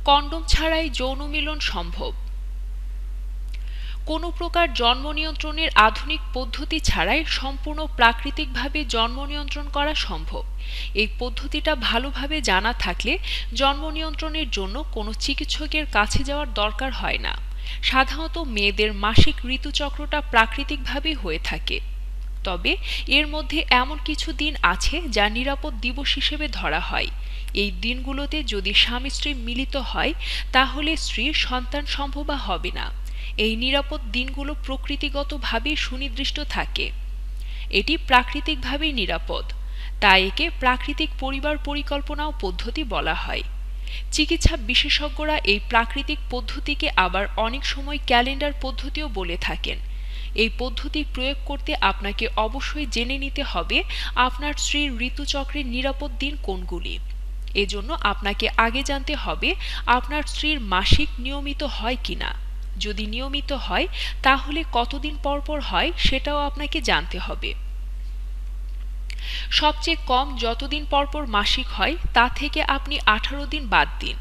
Condom ছাড়াই যৌন মিলন সম্ভব। কোনো প্রকার জন্ম নিয়ন্ত্রণের আধুনিক পদ্ধতি ছাড়াই সম্পূর্ণ প্রাকৃতিকভাবে জন্ম নিয়ন্ত্রণ করা সম্ভব। এই পদ্ধতিটা ভালোভাবে জানা থাকলে জন্ম নিয়ন্ত্রণের জন্য কোনো চিকিৎসকের কাছে যাওয়ার দরকার হয় না। সাধারণত মেয়েদের মাসিক ঋতুচক্রটা প্রাকৃতিকভাবেই হয়ে থাকে। তবে এর মধ্যে এমন কিছু দিন আছে যা নিরাপদ দিবস হিসেবে ধরা হয়। এই দিনগুলোতে যদি স্বামী স্ত্রী মিলিত হয় তাহলে স্ত্রীর সন্তান সম্ভবা হবে না। এই নিরাপদ দিনগুলো প্রকৃতিগতভাবেই সুনির্দিষ্ট থাকে। এটি প্রাকৃতিকভাবেই নিরাপদ, তাই একে প্রাকৃতিক পরিবার পরিকল্পনাও পদ্ধতি বলা হয়। চিকিৎসা বিশেষজ্ঞরা এই প্রাকৃতিক পদ্ধতিকে আবার অনেক সময় ক্যালেন্ডার পদ্ধতিও বলে থাকেন। এই পদ্ধতি প্রয়োগ করতে আপনাকে অবশ্যই জেনে নিতে হবে আপনার স্ত্রীর ঋতুচক্রের নিরাপদ দিন কোনগুলি। এজন্য আপনাকে আগে জানতে হবে আপনার স্ত্রীর মাসিক নিয়মিত হয় কিনা। যদি নিয়মিত হয় তাহলে কতদিন পর পর হয় সেটাও আপনাকে জানতে হবে। সবচেয়ে কম যতদিন পরপর মাসিক হয় তা থেকে আপনি 18 দিন বাদ দিন।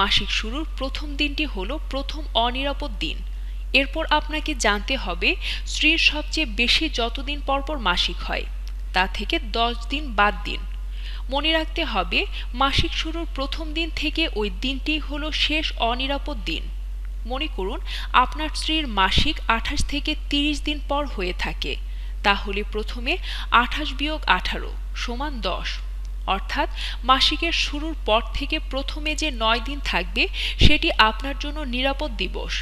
মাসিক শুরুর প্রথম দিনটি হলো প্রথম অনিরাপদ দিন। এরপর আপনাকে জানতে হবে স্ত্রীর সবচেয়ে বেশি যতদিন পরপর মাসিক হয় তা থেকে 10 দিন বাদ দিন। মনে রাখতে হবে মাসিক শুরুর প্রথম দিন থেকে ওই দিনটি হলো শেষ অনিরাপদ দিন। মনে করুন আপনার স্ত্রীর মাসিক 28 থেকে 30 দিন পর হয়ে থাকে, তাহলে প্রথমে 28-18 সমান 10, অর্থাৎ মাসিকের শুরুর পর থেকে প্রথমে যে 9 দিন থাকবে সেটি আপনার জন্য নিরাপদ দিবস।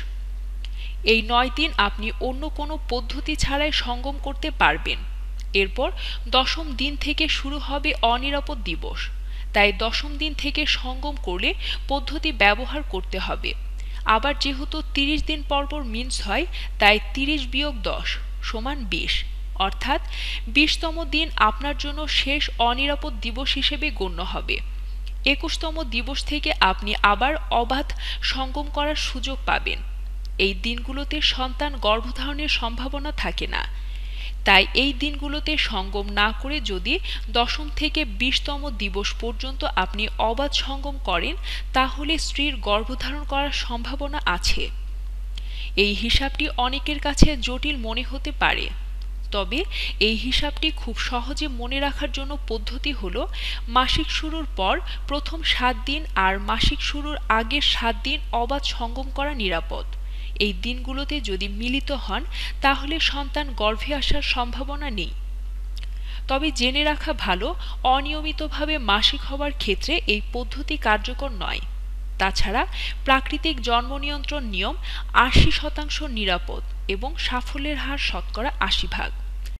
এই 9 দিন আপনি অন্য কোনো পদ্ধতি ছাড়াই সঙ্গম করতে পারবেন। এরপর 10ম দিন থেকে শুরু হবে অনিরাপদ দিবস, তাই 10ম দিন থেকে সঙ্গম করলে পদ্ধতি ব্যবহার করতে হবে। আবার যেহেতু 30 দিন পরপর মিন্স হয় তাই 30-10 সমান 20, অর্থাৎ 20তম দিন আপনার জন্য শেষ অনিরাপদ দিবস হিসেবে গণ্য হবে। 21তম দিবস থেকে আপনি আবার অবাধ সঙ্গম করার সুযোগ পাবেন। এই দিনগুলোতে সন্তান গর্ভধারণের সম্ভাবনা থাকে না, তাই এই দিনগুলোতে সঙ্গম না করে যদি 10ম থেকে 20তম দিবস পর্যন্ত আপনি অবাধ সঙ্গম করেন তাহলে স্ত্রীর গর্ভধারণ করার সম্ভাবনা আছে। এই হিসাবটি অনেকের কাছে জটিল মনে হতে পারে, তবে এই হিসাবটি খুব সহজে মনে রাখার জন্য পদ্ধতি হলো মাসিক শুরুর পর প্রথম 7 দিন আর মাসিক শুরুর আগের 7 দিন অবাধ সঙ্গম করা নিরাপদ। এই দিনগুলোতে যদি মিলিত হন তাহলে সন্তান গর্ভে আসার সম্ভাবনা নেই। তবে জেনে রাখা ভালো, অনিয়মিতভাবে মাসিক হওয়ার ক্ষেত্রে এই পদ্ধতি কার্যকর নয়। তাছাড়া প্রাকৃতিক জন্ম নিয়ন্ত্রণ নিয়ম 80% নিরাপদ এবং সাফল্যের হার 80%।